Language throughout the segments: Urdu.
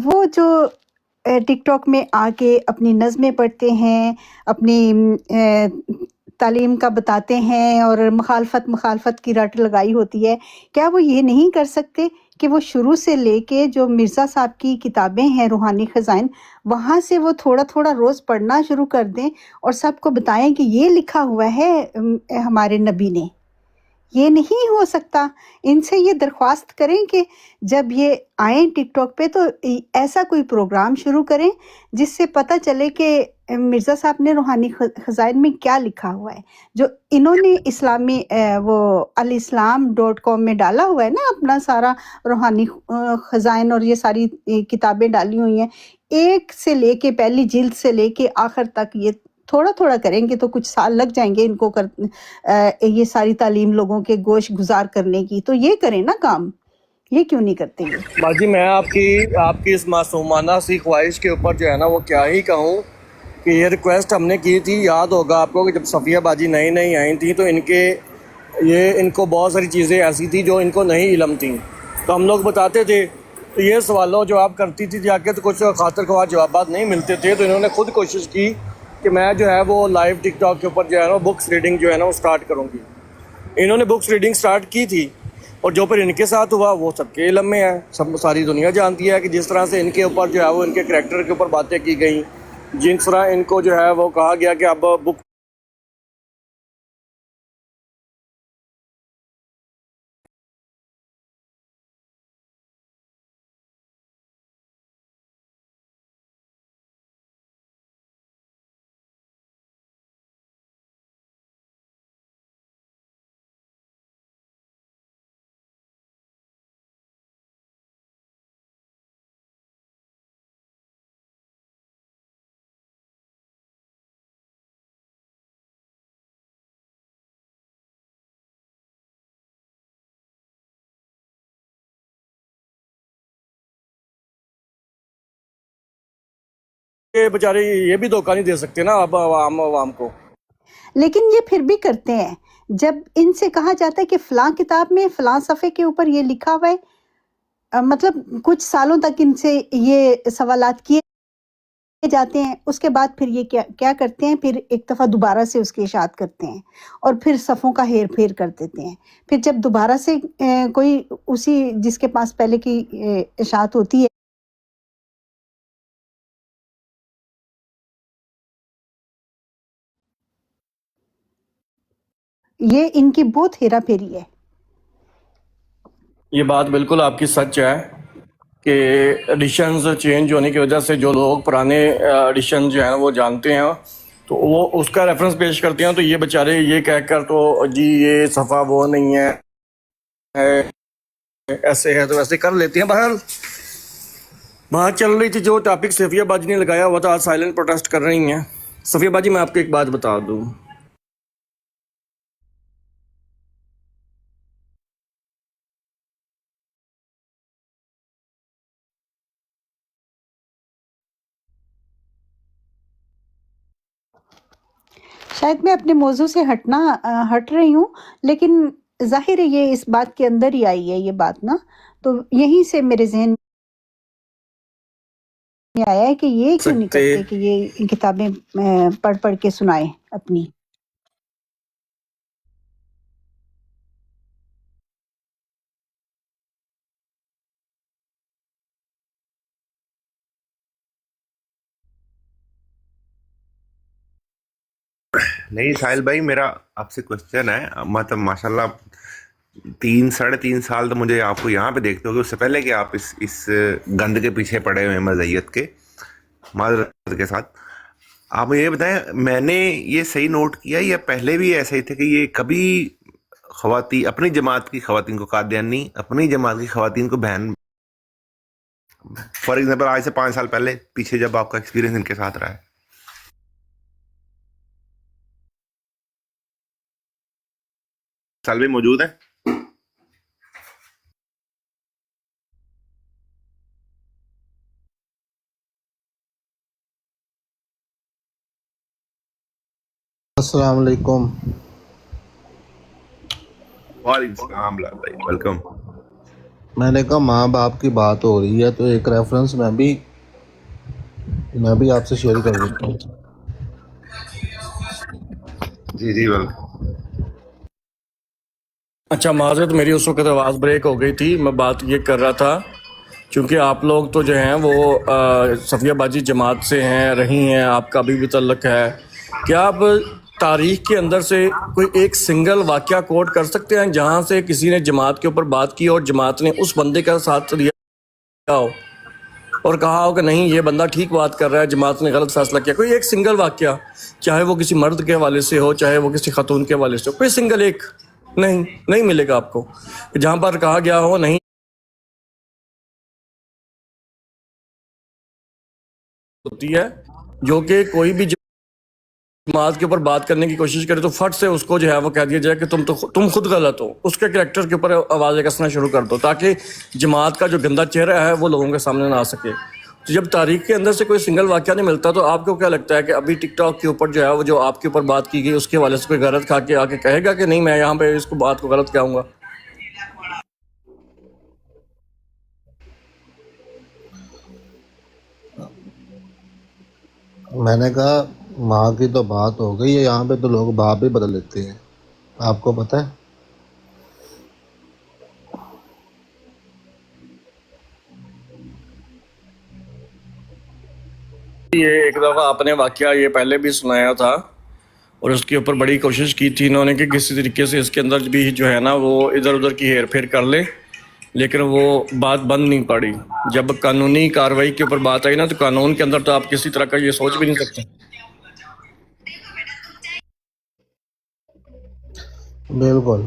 وہ جو ٹک ٹاک میں آ کے اپنی نظمیں پڑھتے ہیں، اپنی تعلیم کا بتاتے ہیں اور مخالفت کی رٹ لگائی ہوتی ہے، کیا وہ یہ نہیں کر سکتے کہ وہ شروع سے لے کے جو مرزا صاحب کی کتابیں ہیں روحانی خزائن، وہاں سے وہ تھوڑا تھوڑا روز پڑھنا شروع کر دیں اور سب کو بتائیں کہ یہ لکھا ہوا ہے ہمارے نبی نے؟ یہ نہیں ہو سکتا۔ ان سے یہ درخواست کریں کہ جب یہ آئیں ٹک ٹاک پہ تو ایسا کوئی پروگرام شروع کریں جس سے پتہ چلے کہ مرزا صاحب نے روحانی خزائن میں کیا لکھا ہوا ہے، جو انہوں نے اسلامی وہ الاسلام.com میں ڈالا ہوا ہے نا، اپنا سارا روحانی خزائن اور یہ ساری کتابیں ڈالی ہوئی ہیں، ایک سے لے کے پہلی جلد سے لے کے آخر تک یہ تھوڑا تھوڑا کریں گے تو کچھ سال لگ جائیں گے ان کو یہ ساری تعلیم لوگوں کے گوش گزار کرنے کی، تو یہ کریں نا کام، یہ کیوں نہیں کرتے یہ؟ باجی میں آپ کی اس معصومانہ سی خواہش کے اوپر جو ہے نا وہ کیا ہی کہوں کہ یہ ریکویسٹ ہم نے کی تھی، یاد ہوگا آپ کو کہ جب صفیہ باجی نئی آئی تھیں تو ان کو بہت ساری چیزیں ایسی تھیں جو ان کو نہیں علم تھیں، تو ہم لوگ بتاتے تھے، تو یہ سوالوں جواب کرتی تھی جا کے تو کچھ خاطر خواہ جوابات نہیں ملتے تھے، تو انہوں نے خود کوشش کی کہ میں جو ہے وہ لائیو ٹک ٹاک کے اوپر جو ہے نا بکس ریڈنگ جو ہے نا وہ سٹارٹ کروں گی۔ انہوں نے بکس ریڈنگ سٹارٹ کی تھی اور جو پھر ان کے ساتھ ہوا وہ سب کے علم میں ہے، ساری دنیا جانتی ہے کہ جس طرح سے ان کے اوپر جو ہے وہ ان کے کریکٹر کے اوپر باتیں کی گئیں، جس طرح ان کو جو ہے وہ کہا گیا کہ اب بک کے بیچارے یہ بھی دھوکہ نہیں دے سکتے نا اب عوام کو۔ لیکن یہ پھر بھی کرتے ہیں، جب ان سے کہا جاتا ہے کہ فلاں کتاب میں فلاں صفحے کے اوپر یہ لکھا ہوا ہے، مطلب کچھ سالوں تک ان سے یہ سوالات کیے جاتے ہیں، اس کے بعد پھر یہ کیا کرتے ہیں، پھر ایک دفعہ دوبارہ سے اس کی اشاعت کرتے ہیں اور پھر صفوں کا ہیر پھیر کر دیتے ہیں، پھر جب دوبارہ سے کوئی اسی جس کے پاس پہلے کی اشاعت ہوتی ہے یہ ان کی بہت ہیرا پھیری ہے۔ یہ بات بالکل آپ کی سچ ہے کہ ایڈیشنز چینج ہونے کی وجہ سے جو لوگ پرانے ایڈیشن جو ہیں وہ جانتے ہیں تو وہ اس کا ریفرنس پیش کرتے ہیں، تو یہ بیچارے یہ کہہ کر تو جی یہ صفحہ وہ نہیں ہے، ایسے ہے تو ایسے کر لیتے ہیں۔ بہرحال بات چل رہی تھی جو ٹاپک صفیہ باجی نے لگایا ہوا تھا، آج سائلنٹ پروٹیسٹ کر رہی ہیں۔ صفیہ باجی میں آپ کو ایک بات بتا دوں، شاید میں اپنے موضوع سے ہٹ رہی ہوں، لیکن ظاہر ہے یہ اس بات کے اندر ہی آئی ہے یہ بات نا، تو یہیں سے میرے ذہن میں آیا ہے کہ یہ کیوں نہیں سکتے کرتے کہ یہ کتابیں پڑھ پڑھ کے سنائیں اپنی۔ نہیں ساحل بھائی، میرا آپ سے کوشچن ہے، مطلب ماشاءاللہ 3-3.5 سال تو مجھے آپ کو یہاں پہ دیکھتے ہو گے، اس سے پہلے کہ آپ اس گند کے پیچھے پڑے ہوئے ہیں مزیت کے، معذرت کے ساتھ آپ مجھے یہ بتائیں، میں نے یہ صحیح نوٹ کیا یا پہلے بھی ایسا ہی تھا کہ یہ کبھی خواتین اپنی جماعت کی خواتین کو قادیانی، اپنی جماعت کی خواتین کو بہن، فار ایگزامپل آج سے 5 سال پہلے پیچھے جب آپ کا ایکسپیرینس ان کے ساتھ رہا ہے؟ سال بھی موجود ہے؟ السلام علیکم۔ وعلیکم السلام بھائی، ویلکم۔ میں نے کہا ماں باپ کی بات ہو رہی ہے تو ایک ریفرنس میں بھی آپ سے شیئر کر دیتا ہوں. جی جی بالکل. اچھا معذرت، میری اس وقت آواز بریک ہو گئی تھی. میں بات یہ کر رہا تھا چونکہ آپ لوگ تو جو ہیں وہ صفیہ باجی جماعت سے ہیں، رہی ہیں، آپ کا ابھی بھی تعلق ہے. کیا آپ تاریخ کے اندر سے کوئی ایک سنگل واقعہ کوٹ کر سکتے ہیں جہاں سے کسی نے جماعت کے اوپر بات کی اور جماعت نے اس بندے کا ساتھ دیا ہو اور کہا ہو کہ نہیں یہ بندہ ٹھیک بات کر رہا ہے، جماعت نے غلط فیصلہ کیا؟ کوئی ایک سنگل واقعہ، چاہے وہ کسی مرد کے حوالے سے ہو، چاہے وہ کسی خاتون کے حوالے سے ہو، کوئی سنگل ایک نہیں ملے گا آپ کو جہاں پر کہا گیا ہو نہیں ہوتی ہے، جو کہ کوئی بھی جماعت کے اوپر بات کرنے کی کوشش کرے تو فٹ سے اس کو جو ہے وہ کہہ دیا جائے کہ تم خود غلط ہو، اس کے کریکٹر کے اوپر آوازیں کسنا شروع کر دو تاکہ جماعت کا جو گندا چہرہ ہے وہ لوگوں کے سامنے نہ آ سکے. تو جب تاریخ کے اندر سے کوئی سنگل واقعہ نہیں ملتا تو آپ کو کیا لگتا ہے کہ ابھی ٹک ٹاک کے اوپر جو ہے وہ جو آپ کے اوپر بات کی گئی اس کے حوالے سے کوئی غلط کھا کے آ کے کہے گا کہ نہیں میں یہاں پہ اس کو بات کو غلط کہوں گا؟ میں نے کہا ماں کی تو بات ہو گئی ہے، یہاں پہ تو لوگ باپ بھی بدل لیتے ہیں، آپ کو پتہ ہے. یہ ایک دفعہ آپ نے واقعہ یہ پہلے بھی سنایا تھا اور اس کے اوپر بڑی کوشش کی تھی انہوں نے کہ کسی طریقے سے اس کے اندر بھی جو ہے نا وہ ادھر ادھر کی ہیر پھیر کر لے، لیکن وہ بات بند نہیں پڑی. جب قانونی کارروائی کے اوپر بات آئی نا تو قانون کے اندر تو آپ کسی طرح کا یہ سوچ بھی نہیں سکتے. بالکل.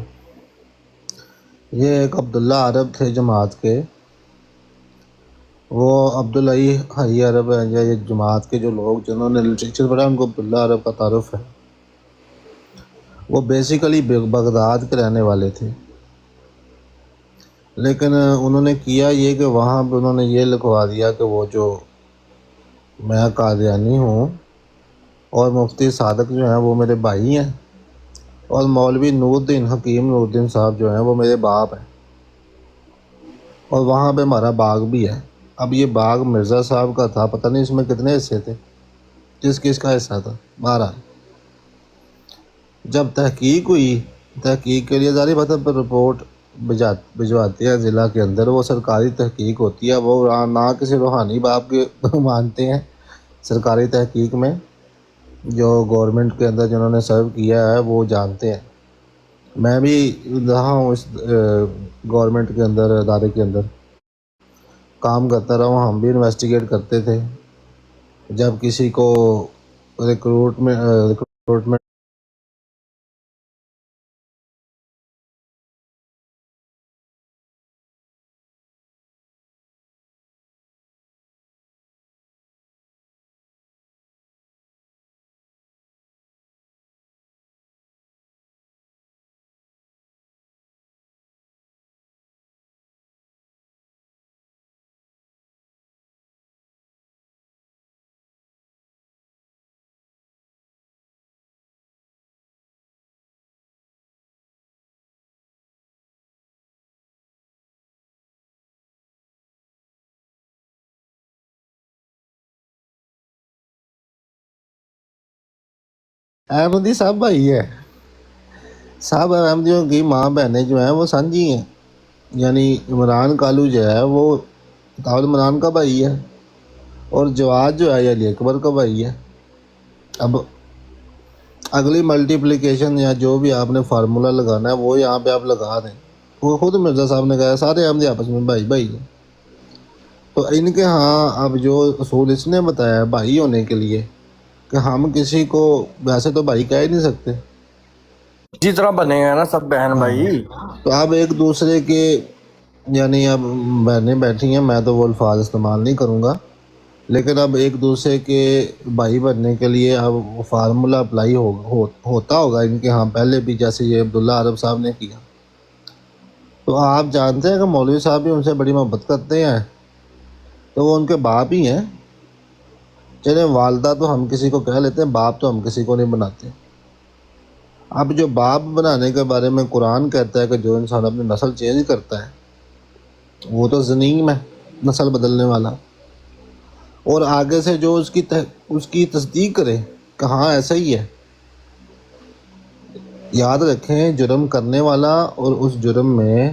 یہ ایک عبداللہ عرب تھے جماعت کے، وہ عبدالحی عرب ہیں یا یہ جماعت کے جو لوگ جنہوں نے لٹریچر پڑھا ان کو عبداللہ عرب کا تعارف ہے. وہ بیسیکلی بغداد کے رہنے والے تھے، لیکن انہوں نے کیا یہ کہ وہاں پہ انہوں نے یہ لکھوا دیا کہ وہ جو میں قادیانی ہوں اور مفتی صادق جو ہیں وہ میرے بھائی ہیں اور مولوی نور الدین حکیم نور الدین صاحب جو ہیں وہ میرے باپ ہیں، اور وہاں پہ ہمارا باغ بھی ہے. اب یہ باغ مرزا صاحب کا تھا، پتہ نہیں اس میں کتنے حصے تھے، کس کا حصہ تھا. بہرحال جب تحقیق ہوئی، تحقیق کے لیے ظاہر بات ہے پر رپورٹ بھجواتے ہیں ضلع کے اندر، وہ سرکاری تحقیق ہوتی ہے، وہ نہ کسی روحانی باپ کے مانتے ہیں. سرکاری تحقیق میں جو گورنمنٹ کے اندر جنہوں نے سرو کیا ہے وہ جانتے ہیں. میں بھی رہا ہوں اس گورنمنٹ کے اندر، ادارے کے اندر کام کرتا رہا ہوں. ہم بھی انویسٹیگیٹ کرتے تھے جب کسی کو ریکروٹمنٹ احمدی صاحب بھائی ہے. صاحب احمدیوں کی ماں بہنیں جو ہیں وہ سانجھی ہیں، یعنی عمران کالو جو ہے وہ طاول عمران کا بھائی ہے اور جواد جو ہے یہ علی اکبر کا بھائی ہے. اب اگلی ملٹیپلیکیشن یا جو بھی آپ نے فارمولا لگانا ہے وہ یہاں پہ آپ لگا دیں. وہ خود مرزا صاحب نے کہا سارے احمدی آپس میں بھائی بھائی ہیں. تو ان کے ہاں اب جو اصول اس نے بتایا بھائی ہونے کے لیے کہ ہم کسی کو ویسے تو بھائی کہہ ہی نہیں سکتے. اسی طرح بنے ہیں نا سب بہن بھائی. تو اب ایک دوسرے کے یعنی اب بہنیں بیٹھی ہیں، میں تو وہ الفاظ استعمال نہیں کروں گا، لیکن اب ایک دوسرے کے بھائی بننے کے لیے اب وہ فارمولا اپلائی ہوتا ہوگا ان کے ہاں پہلے بھی، جیسے یہ عبداللہ عرب صاحب نے کیا. تو آپ جانتے ہیں کہ مولوی صاحب بھی ان سے بڑی محبت کرتے ہیں، تو وہ ان کے باپ ہی ہیں. چلیں والدہ تو ہم کسی کو کہہ لیتے ہیں، باپ تو ہم کسی کو نہیں بناتے. اب جو باپ بنانے کے بارے میں قرآن کہتا ہے کہ جو انسان اپنی نسل چینج کرتا ہے وہ تو زنیم ہے نسل بدلنے والا، اور آگے سے جو اس کی تصدیق کرے کہ ہاں ایسا ہی ہے. یاد رکھیں جرم کرنے والا اور اس جرم میں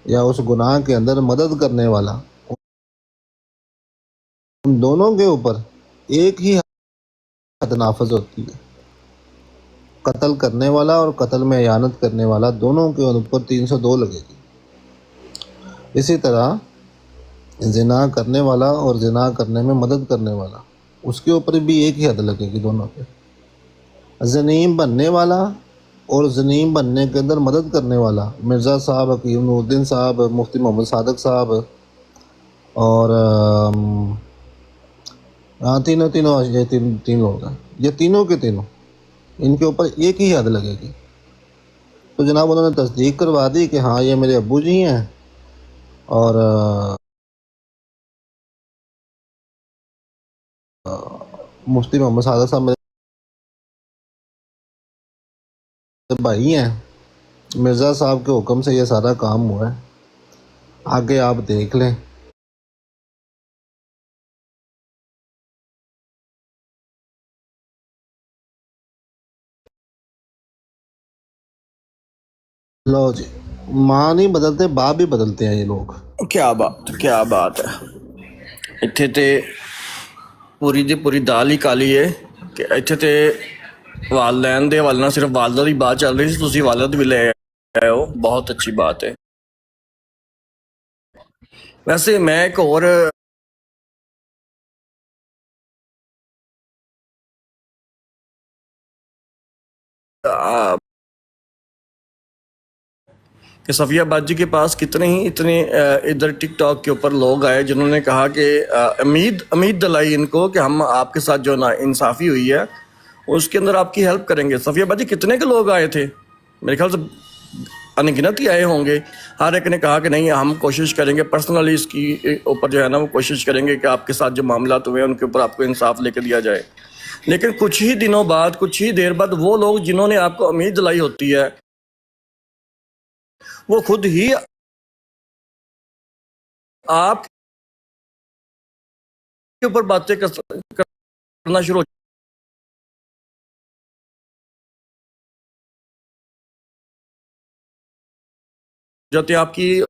یا اس گناہ کے اندر مدد کرنے والا، ان دونوں کے اوپر ایک ہی حد نافذ ہوتی ہے. قتل کرنے والا اور قتل میں اعانت کرنے والا دونوں کے اوپر 302 لگے گی. اسی طرح زنا کرنے والا اور زنا کرنے میں مدد کرنے والا، اس کے اوپر بھی ایک ہی حد لگے گی دونوں پہ. زنیم بننے والا اور زنیم بننے کے اندر مدد کرنے والا، مرزا صاحب، حکیم نور الدین صاحب، مفتی محمد صادق صاحب، اور تینوں یہ تین لوگ ہیں، یہ تینوں کے تینوں ان کے اوپر ایک ہی حد لگے گی. تو جناب انہوں نے تصدیق کروا دی کہ ہاں یہ میرے ابو جی ہیں، اور مفتی محمد صادق صاحب میرے بھائی ہیں. مرزا صاحب کے حکم سے یہ سارا کام ہوا ہے. آگے آپ دیکھ لیں. لو جی، ماں نہیں بدلتے باپ بھی بدلتے ہیں یہ لوگ. کیا بات ہے. اتنے تے پوری دی پوری دال ہی کالی ہے کہ اتنے تے والدین دے والدہ صرف والدہ کی بات چل رہی تھی، تسی والد بھی لے آئے ہو، بہت اچھی بات ہے. ویسے میں ایک اور کہ صفیہ باجی کے پاس اتنے ادھر ٹک ٹاک کے اوپر لوگ آئے جنہوں نے کہا کہ امید دلائی ان کو کہ ہم آپ کے ساتھ جو نا انصافی ہوئی ہے اس کے اندر آپ کی ہیلپ کریں گے. صفیہ باجی کتنے کے لوگ آئے تھے؟ میرے خیال سے انگنت ہی آئے ہوں گے. ہر ایک نے کہا کہ نہیں ہم کوشش کریں گے پرسنلی اس کی اوپر جو ہے نا وہ کوشش کریں گے کہ آپ کے ساتھ جو معاملات ہوئے ہیں ان کے اوپر آپ کو انصاف لے کے دیا جائے. لیکن کچھ ہی دنوں بعد، کچھ ہی دیر بعد وہ لوگ جنہوں نے آپ کو امید دلائی ہوتی ہے وہ خود ہی آپ کے اوپر باتیں کرنا شروع ہو جاتے ہیں، آپ کی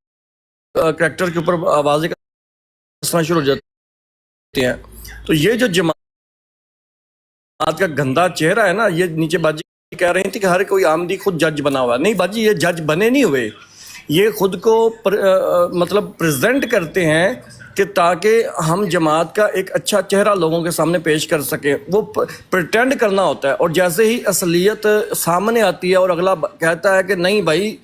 کریکٹر کے اوپر آوازیں کرنا شروع ہو جاتے ہیں. تو یہ جو جماعت کا گندا چہرہ ہے نا، یہ نیچے باجی کہہ رہی تھی کہ ہر کوئی آمدی خود جج بنا ہوا ہے. نہیں باجی، یہ جج بنے نہیں ہوئے، یہ خود کو مطلب پریزنٹ کرتے ہیں کہ تاکہ ہم جماعت کا ایک اچھا چہرہ لوگوں کے سامنے پیش کر سکیں. وہ پریٹینڈ کرنا ہوتا ہے، اور جیسے ہی اصلیت سامنے آتی ہے اور اگلا کہتا ہے کہ نہیں بھائی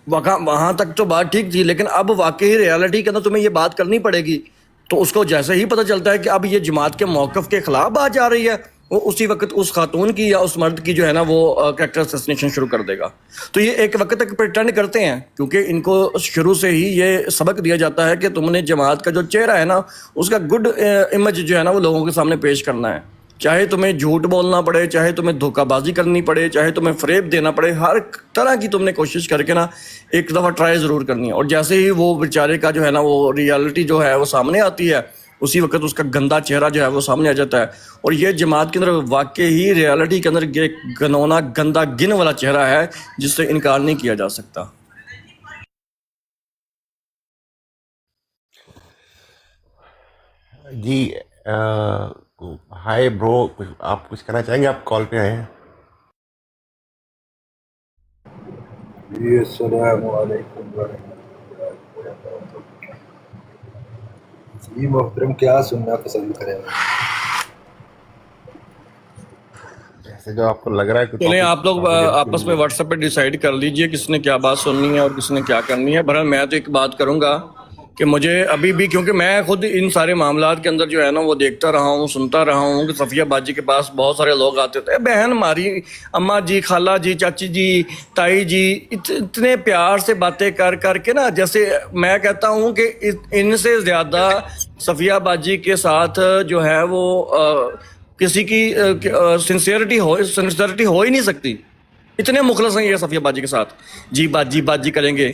وہاں تک تو بات ٹھیک تھی لیکن اب واقعی ریالٹی کے اندر تمہیں یہ بات کرنی پڑے گی، تو اس کو جیسے ہی پتہ چلتا ہے کہ اب یہ جماعت کے موقف کے خلاف بات جا رہی ہے، وہ اسی وقت اس خاتون کی یا اس مرد کی جو ہے نا وہ کریکٹر اسیسنیشن شروع کر دے گا. تو یہ ایک وقت تک پریٹینڈ کرتے ہیں کیونکہ ان کو شروع سے ہی یہ سبق دیا جاتا ہے کہ تم نے جماعت کا جو چہرہ ہے نا اس کا گڈ امیج جو ہے نا وہ لوگوں کے سامنے پیش کرنا ہے. چاہے تمہیں جھوٹ بولنا پڑے، چاہے تمہیں دھوکہ بازی کرنی پڑے، چاہے تمہیں فریب دینا پڑے، ہر طرح کی تم نے کوشش کر کے نا ایک دفعہ ٹرائی ضرور کرنی ہے. اور جیسے ہی وہ بیچارے کا جو ہے نا وہ ریالٹی جو ہے وہ سامنے آتی ہے اسی وقت اس کا گندا چہرہ جو ہے وہ سامنے آ جاتا ہے. اور یہ جماعت کے اندر واقعی ہی ریالٹی کے اندر ایک گنونا گندا گن والا چہرہ ہے جس سے انکار نہیں کیا جا سکتا. جی ہائے برو، آپ کچھ کہنا چاہیں گے؟ آپ کال پہ آئے ہیں. جی السلام علیکم ورحمۃ اللہ. جی محترم، کیا سننا پسند کریں گے؟ جیسے جو آپ کو لگ رہا ہے کہ چلیں آپ لوگ ٹاپک آپس میں واٹس ایپ پہ ڈیسائیڈ کر لیجئے کس نے کیا بات سننی ہے اور کس نے کیا کرنی ہے. بہرحال میں تو ایک بات کروں گا کہ مجھے ابھی بھی، کیونکہ میں خود ان سارے معاملات کے اندر جو ہے نا وہ دیکھتا رہا ہوں، سنتا رہا ہوں کہ صفیہ باجی کے پاس بہت سارے لوگ آتے تھے، بہن ہماری، اماں جی، خالہ جی، چاچی جی، تائی جی، اتنے پیار سے باتیں کر کر کے نا، جیسے میں کہتا ہوں کہ ان سے زیادہ صفیہ باجی کے ساتھ جو ہے وہ کسی کی سنسیئرٹی ہو ہی نہیں سکتی. اتنے مخلص ہیں یہ صفیہ باجی کے ساتھ، جی باجی کریں گے.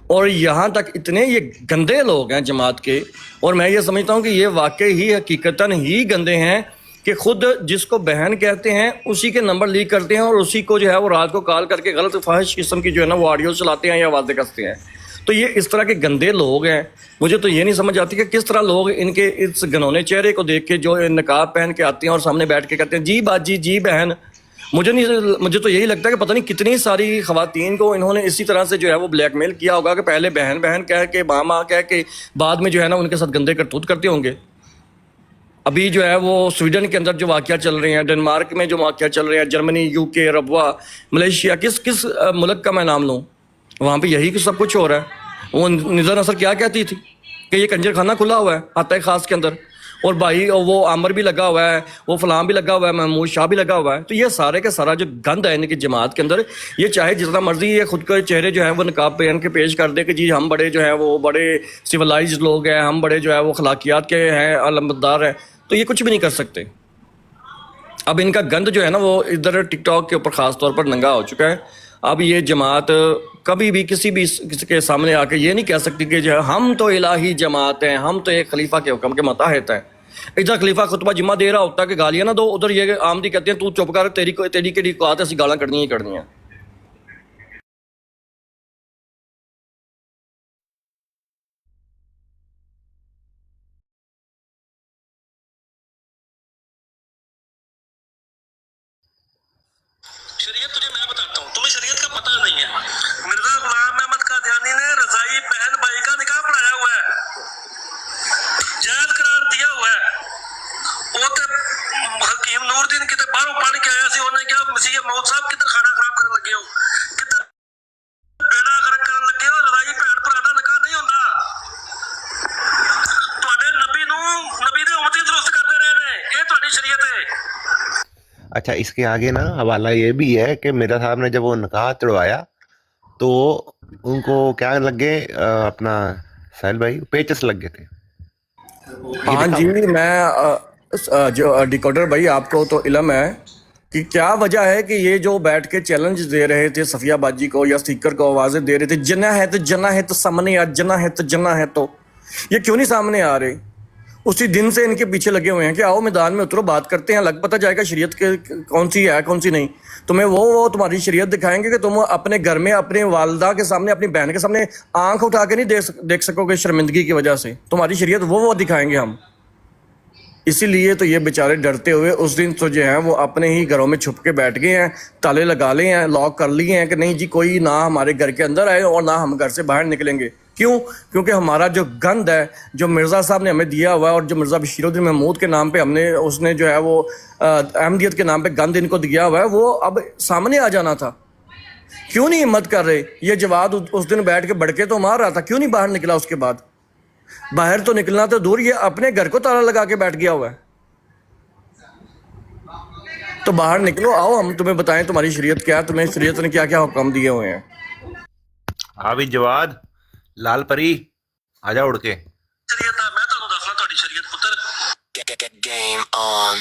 اور یہاں تک اتنے یہ گندے لوگ ہیں جماعت کے، اور میں یہ سمجھتا ہوں کہ یہ واقعی ہی حقیقتاً ہی گندے ہیں کہ خود جس کو بہن کہتے ہیں اسی کے نمبر لیک کرتے ہیں اور اسی کو جو ہے وہ رات کو کال کر کے غلط فاحش قسم کی جو ہے نا وہ آڈیو چلاتے ہیں یا آوازیں کرتے ہیں. تو یہ اس طرح کے گندے لوگ ہیں. مجھے تو یہ نہیں سمجھ آتی کہ کس طرح لوگ ان کے اس گنونے چہرے کو دیکھ کے جو نقاب پہن کے آتے ہیں اور سامنے بیٹھ کے کہتے ہیں جی باجی جی بہن. مجھے تو یہی لگتا ہے کہ پتہ نہیں کتنی ساری خواتین کو انہوں نے اسی طرح سے جو ہے وہ بلیک میل کیا ہوگا کہ پہلے بہن بہن کہہ کے ماں کہہ کے بعد میں جو ہے نا ان کے ساتھ گندے کرتوت کرتے ہوں گے. ابھی جو ہے وہ سویڈن کے اندر جو واقعہ چل رہے ہیں، ڈنمارک میں جو واقعہ چل رہے ہیں، جرمنی، یو کے، ربوا، ملیشیا، کس ملک کا میں نام لوں، وہاں پہ یہی سب کچھ ہو رہا ہے. وہ نظر نثر کیا کہتی تھی کہ یہ کنجر خانہ کھلا ہوا ہے آتا خاص کے اندر، اور بھائی وہ عامر بھی لگا ہوا ہے، وہ فلاں بھی لگا ہوا ہے، محمود شاہ بھی لگا ہوا ہے. تو یہ سارے کا سارا جو گند ہے ان کی جماعت کے اندر، یہ چاہے جتنا مرضی یہ خود کے چہرے جو ہیں وہ نقاب پہن کے پیش کر دے کہ جی ہم بڑے جو ہیں وہ بڑے سویلائزڈ لوگ ہیں، ہم بڑے جو ہے وہ اخلاقیات کے ہیں، علمبردار ہیں، تو یہ کچھ بھی نہیں کر سکتے. اب ان کا گند جو ہے نا وہ ادھر ٹک ٹاک کے اوپر خاص طور پر ننگا ہو چکا ہے. اب یہ جماعت کبھی بھی کسی کے سامنے آ کے یہ نہیں کہہ سکتی کہ جو ہم تو الہی جماعت ہیں، ہم تو ایک خلیفہ کے حکم کے ماتحت ہیں. ادھر خلیفہ خطبہ جمعہ دے رہا ہوتا ہے کہ گالیاں نہ دو، ادھر یہ آمدی کہتے ہیں تو چپ کر، تیری کے اوقات ایسی گالاں کڑنی ہی کڑنی ہیں. شریعت تجھے میں بتاتا ہوں، تمہیں شریعت کا پتہ نہیں ہے. مرزا غلام احمد قادیانی نے رضائی بہن بھائی کا نکاح پڑھایا ہوا ہے، جائز قرار دیا ہوا ہے. وہ تے حکیم نور دین کتے باہروں پڑھ کے آیا سی، انہوں نے کیا مسیح موت صاحب کدھر کھانا خراب کرنے لگے ہو، کدھر بیڑا غرق کرنے لگے ہو. رضائی بہن بھرا دا نکاح نہیں ہوندا. تواڈے نبی دے امتی درست کرتے رہے نے، یہ تہاڈی شریعت ہے. اچھا، اس کے آگے نا حوالہ یہ بھی ہے کہ میرا صاحب نے جب وہ نکاح چڑھوایا تو ان کو کیا لگ گئے اپنا ساحل بھائی پیچس لگ گئے تھے. یہ ہاں لکھا جی، ہوا ہے. میں جو ڈیکوڈر بھائی آپ کو تو علم ہے کہ کیا وجہ ہے کہ یہ جو بیٹھ کے چیلنج دے رہے تھے صفیہ باجی کو یا سپیکر کو آوازیں دے رہے تھے، جنا ہے تو سامنے آ، جنا ہے تو یہ کیوں نہیں سامنے آ رہے؟ اسی دن سے ان کے پیچھے لگے ہوئے ہیں کہ آؤ میدان میں اترو، بات کرتے ہیں، لگ پتہ جائے گا شریعت کے کون سی ہے کون سی نہیں. تمہیں وہ تمہاری شریعت دکھائیں گے کہ تم اپنے گھر میں اپنے والدہ کے سامنے، اپنی بہن کے سامنے آنکھ اٹھا کے نہیں دیکھ سکو گے شرمندگی کی وجہ سے. تمہاری شریعت وہ دکھائیں گے ہم. اسی لیے تو یہ بیچارے ڈرتے ہوئے اس دن تو جو ہیں وہ اپنے ہی گھروں میں چھپ کے بیٹھ گئے ہیں، تالے لگا لے ہیں، لاک کر لیے ہیں کہ نہیں جی کوئی نہ ہمارے گھر کے اندر آئے اور نہ ہم گھر سے باہر نکلیں گے. کیوں؟ کیونکہ ہمارا جو گند ہے جو مرزا صاحب نے ہمیں دیا ہوا ہے، اور جو مرزا بشیر الدین محمود کے نام پہ اس نے جو ہے وہ احمدیت کے نام پہ گند ان کو دیا ہوا ہے، وہ اب سامنے آ جانا تھا. کیوں نہیں ہمت کر رہے؟ یہ جواد اس دن بیٹھ کے بڑکے تو مار رہا تھا، کیوں نہیں باہر نکلا؟ اس کے بعد باہر تو نکلنا تو دور، یہ اپنے گھر کو تالا لگا کے بیٹھ گیا ہوا ہے. تو باہر نکلو، آؤ ہم تمہیں بتائیں تمہاری شریعت کیا ہے، تمہیں شریعت نے کیا کیا حکم دیے ہوئے ہیں. بھی جواد لال پری آ جا اڑ کے. شریعت ہے، میں تانوں دسنا تہاڈی شریعت پتر. گیم آن.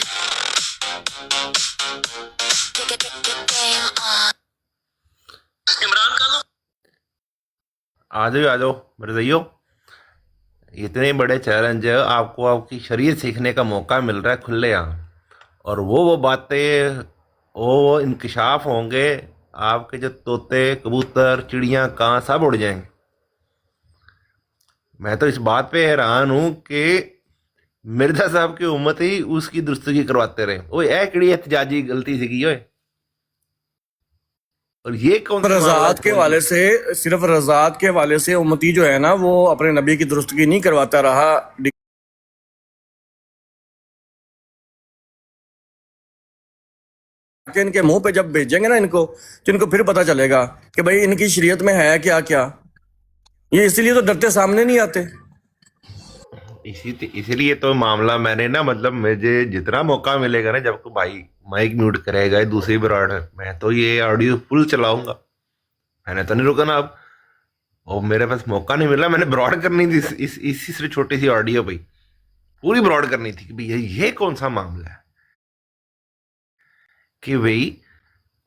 عمران کالو آ جاؤ مرزائیو. اتنے بڑے چیلنج آپ کو آپ کی شریعت سیکھنے کا موقع مل رہا ہے کھلے عام، اور وہ باتیں وہ انکشاف ہوں گے، آپ کے جو طوطے کبوتر چڑیاں کاں سب اڑ جائیں گے. میں تو اس بات پہ حیران ہوں کہ مرزا صاحب کی امت ہی اس کی درستگی کرواتے رہے. اوے اے کڑی احتجاجی غلطی سیکھی ہوئے. اور یہ کون رضاعت کے حوالے سے، صرف رضاعت کے حوالے سے امتی جو ہے نا وہ اپنے نبی کی درستگی نہیں کرواتا رہا. کہ ان کے منہ پہ جب بھیجیں گے نا ان کو، تو ان کو پھر پتہ چلے گا کہ بھائی ان کی شریعت میں ہے کیا کیا. یہ اسی لیے تو ڈرتے سامنے نہیں آتے. اسی لیے تو معاملہ میں نے نا، مطلب مجھے جتنا موقع ملے گا نا، جب کو بھائی مائک میوٹ کرے گا دوسری براڈ میں تو یہ آڈیو فل چلاؤں گا. میں نے تو نہیں رکنا اب، اور میرے پاس موقع نہیں ملا. میں نے براڈ کرنی تھی اسی سے چھوٹی سی آڈیو پہ پوری براڈ کرنی تھی کہ بھئی یہ کون سا معاملہ ہے کہ بھئی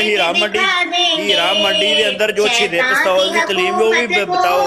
ਹੀਰਾ ਮੰਡੀ ਦੇ ਅੰਦਰ ਜੋ ਛਿੱਲੇ ਪਸਤੌਲ ਦੀ ਤਲੀਮ ਉਹ ਵੀ ਬਤਾਓ।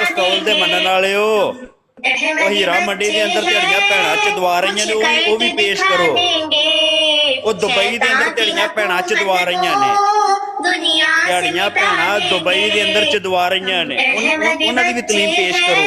ਪਸਤੌਲ ਦੇ ਮੰਨਣ ਵਾਲਿਓ, ਉਹ ਹੀਰਾ ਮੰਡੀ ਦੇ ਅੰਦਰ ਤੇਰੀਆਂ ਭੈਣਾਂ ਚਦਵਾ ਰਹੀਆਂ ਨੇ, ਉਹ ਵੀ ਪੇਸ਼ ਕਰੋ। ਉਹ ਦੁਬਈ ਦੇ ਅੰਦਰ ਤੇਰੀਆਂ ਭੈਣਾਂ ਚਦਵਾ ਰਹੀਆਂ ਨੇ, ਤੇਰੀਆਂ ਭੈਣਾਂ ਦੁਬਈ ਦੇ ਅੰਦਰ ਚਦਵਾ ਰਹੀਆਂ ਨੇ, ਉਹਨਾਂ ਦੀ ਵੀ ਤਲੀਮ ਪੇਸ਼ ਕਰੋ।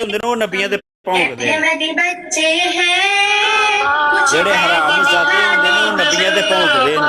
ਹੁੰਦੇ ਨੇ ਉਹ ਨਬੀਆਂ ਤੇ ਭੌਂਕਦੇ ਨੇ। ਜਿਹੜੇ ਹਰਾਮਜ਼ਾਦੇ ਹੁੰਦੇ ਨੇ ਉਹ ਨਬੀਆਂ ਤੇ ਭੌਂਕਦੇ ਨੇ।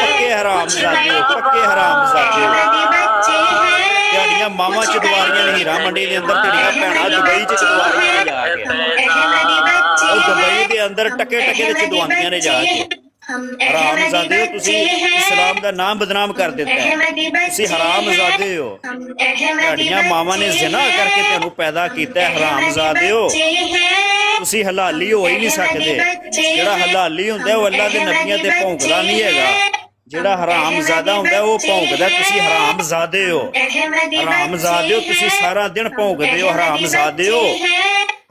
ਪੱਕੇ ਹਰਾਮਜ਼ਾਦੇ ਹੋ, ਪੱਕੇ ਹਰਾਮਜ਼ਾਦੇ ਹੋ। ਤੁਹਾਡੀਆਂ ਮਾਵਾਂ ਚਦਵਾਰੀਆਂ ਨੇ ਹੀਰਾ ਮੰਡੀ ਦੇ ਅੰਦਰ, ਤੁਹਾਡੀਆਂ ਭੈਣਾਂ ਦੁਬਈ ਚ ਚਦਵਾਰੀਆਂ ਨੇ ਜਾ ਕੇ। ਉਹ ਦੁਬਈ ਦੇ ਅੰਦਰ ਟਕੇ ਟਕੇ ਦੇ ਚਦਵਾਉਂਦੀਆਂ ਨੇ ਜਾ ਕੇ। ਹਰਾਮਜ਼ਾਦੇ ਹੋ, ਤੁਸੀਂ ਇਸਲਾਮ ਦਾ ਨਾਮ ਬਦਨਾਮ ਕਰ ਦਿੱਤਾ ਹੈ। ਤੁਸੀਂ ਹਰਾਮਜ਼ਾਦੇ ਹੋ, ਤੁਹਾਡੀਆਂ ਮਾਵਾਂ ਨੇ ਜ਼ਿਨਾ ਕਰਕੇ ਤੁਹਾਨੂੰ ਪੈਦਾ ਕੀਤਾ ਹੈ। ਹਰਾਮਜ਼ਾਦੇ ਹੋ, ਤੁਸੀਂ ਹਲਾਲੀ ਹੋ ਹੀ ਨਹੀਂ ਸਕਦੇ। ਜਿਹੜਾ ਹਲਾਲੀ ਹੁੰਦਾ ਉਹ ਅੱਲਾ ਦੇ ਨਬੀਆਂ ਤੇ ਭੌਂਕਦਾ ਨਹੀਂ ਹੈਗਾ। ਜਿਹੜਾ ਹਰਾਮਜ਼ਾਦਾ ਹੁੰਦਾ ਉਹ ਭੌਂਕਦਾ। ਤੁਸੀਂ ਹਰਾਮਜ਼ਾਦੇ ਹੋ, ਹਰਾਮਜ਼ਾਦੇ ਹੋ, ਤੁਸੀਂ ਸਾਰਾ ਦਿਨ ਭੌਂਕਦੇ ਹੋ। ਹਰਾਮਜ਼ਾਦੇ ਹੋ,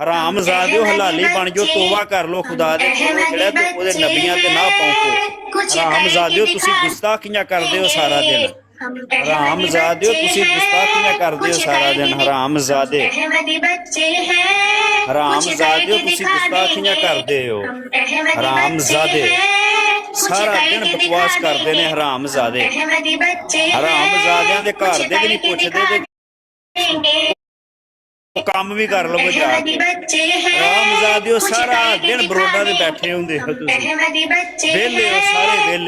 ਹਰਾਮਜ਼ਾਦੇ ਹੋ, ਹਲਾਲੀ ਬਣ ਜਾਓ, ਤੋਬਾ ਕਰ ਲੋ ਖੁਦਾ ਦੇ ਕੋਲ, ਜਿਹੜਾ ਤੇ ਉਹਦੇ ਨਬੀਆਂ ਤੇ ਨਾ ਭੌਂਕੋ। ਹਰਾਮਜ਼ਾਦੇ ਹੋ, ਤੁਸੀਂ ਗੁਸਤਾਖੀਆਂ ਕਰਦੇ ਹੋ ਸਾਰਾ ਦਿਨ। ਹਰਾਮਜ਼ਾਦੇ ਹੋ, ਤੁਸੀਂ ਗੁਸਤਾਖੀਆਂ ਕਰਦੇ ਹੋ ਸਾਰਾ ਦਿਨ। ਹਰਾਮਜ਼ਾਦੇ, ਹਰਾਮਜ਼ਾਦੇ ਹੋ, ਤੁਸੀਂ ਗੁਸਤਾਖੀਆਂ ਕਰਦੇ ਹੋ। ਹਰਾਮਜ਼ਾਦੇ ਸਾਰਾ ਦਿਨ ਬਕਵਾਸ ਕਰਦੇ ਨੇ। ਹਰਾਮਜ਼ਾਦੇ, ਹਰਾਮਜ਼ਾਦਿਆਂ ਦੇ ਘਰ ਦੇ ਵੀ ਨਹੀਂ ਪੁੱਛਦੇ ਤੇ ਕੰਮ ਵੀ ਕਰ ਲਵੋ ਜਾ ਕੇ। ਹਰਾਮਜ਼ਾਦੇ ਸਾਰਾ ਦਿਨ ਬਰੋਡਾਂ ਤੇ ਬੈਠੇ ਹੁੰਦੇ ਹੋ, ਤੁਸੀਂ ਵਿਹਲੇ ਹੋ, ਸਾਰੇ ਵਿਹਲੇ।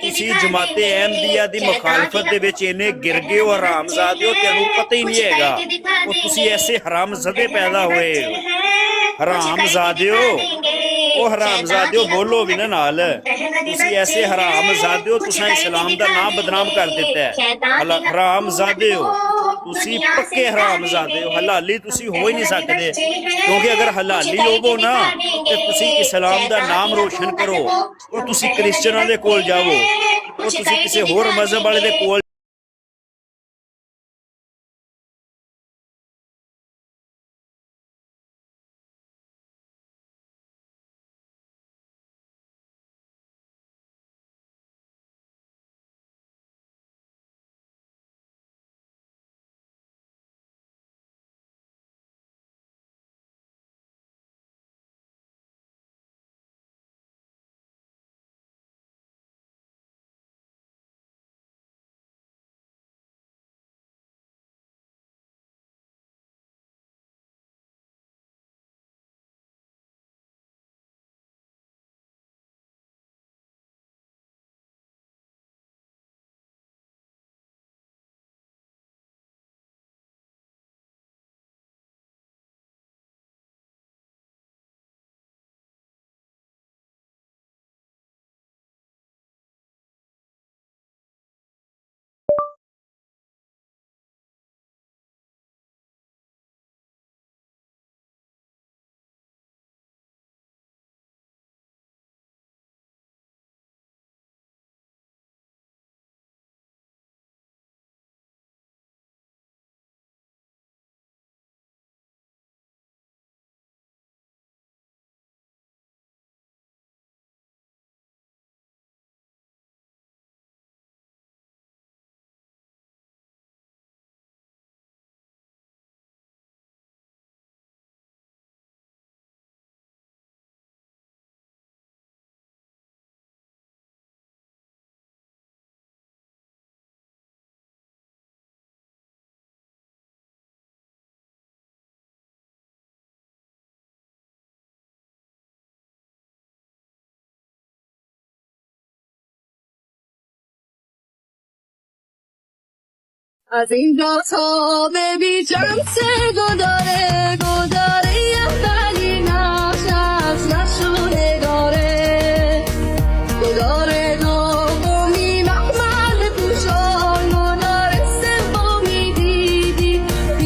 ਤੁਸੀਂ ਜਮਾਤੇ ਅਹਿਮਦੀਆ ਦੀ ਮੁਖਾਲਫਤ ਦੇ ਵਿੱਚ ਇਹਨੇ ਗਿਰ ਗਏ ਹੋ ਹਰਾਮਜ਼ਾਦੇ ਹੋ, ਤੁਹਾਨੂੰ ਪਤਾ ਹੀ ਨਹੀਂ ਹੈਗਾ, ਉਹ ਤੁਸੀਂ ਐਸੇ ਹਰਾਮਜ਼ਾਦੇ ਪੈਦਾ ਹੋਏ ਹੋ, ਹਰਾਮਜ਼ਾਦੇ ਹੋ, ਉਹ ਹਰਾਮਜ਼ਾਦੇ ਹੋ, ਬੋਲੋ ਵੀ ਨਾ ਨਾਲ, ਤੁਸੀਂ ਐਸੇ ਹਰਾਮਜ਼ਾਦੇ ਹੋ, ਤੁਸੀਂ ਇਸਲਾਮ ਦਾ ਨਾਮ ਬਦਨਾਮ ਕਰ ਦਿੱਤਾ ਹੈ, ਹਰਾਮਜ਼ਾਦੇ ਹੋ, ਤੁਸੀਂ ਪੱਕੇ ਹਰਾਮਜ਼ਾਦੇ ਹੋ, ਹਲਾਲੀ ਤੁਸੀਂ ਹੋ ਹੀ ਨਹੀਂ ਸਕਦੇ, ਕਿਉਂਕਿ ਅਗਰ ਹਲਾਲੀ ਹੋਵੋ ਨਾ ਤੇ ਤੁਸੀਂ ਇਸਲਾਮ ਦਾ ਨਾਮ ਰੋਸ਼ਨ ਕਰੋ, ਉਹ ਤੁਸੀਂ ਕ੍ਰਿਸਚਨਾਂ ਦੇ ਕੋਲ ਜਾਵੋ, ਉਹ ਤੁਸੀਂ ਕਿਸੇ ਹੋਰ ਮਜ਼ਹਬ ਵਾਲੇ ਦੇ ਕੋਲ I think I'll baby, jump, say, go,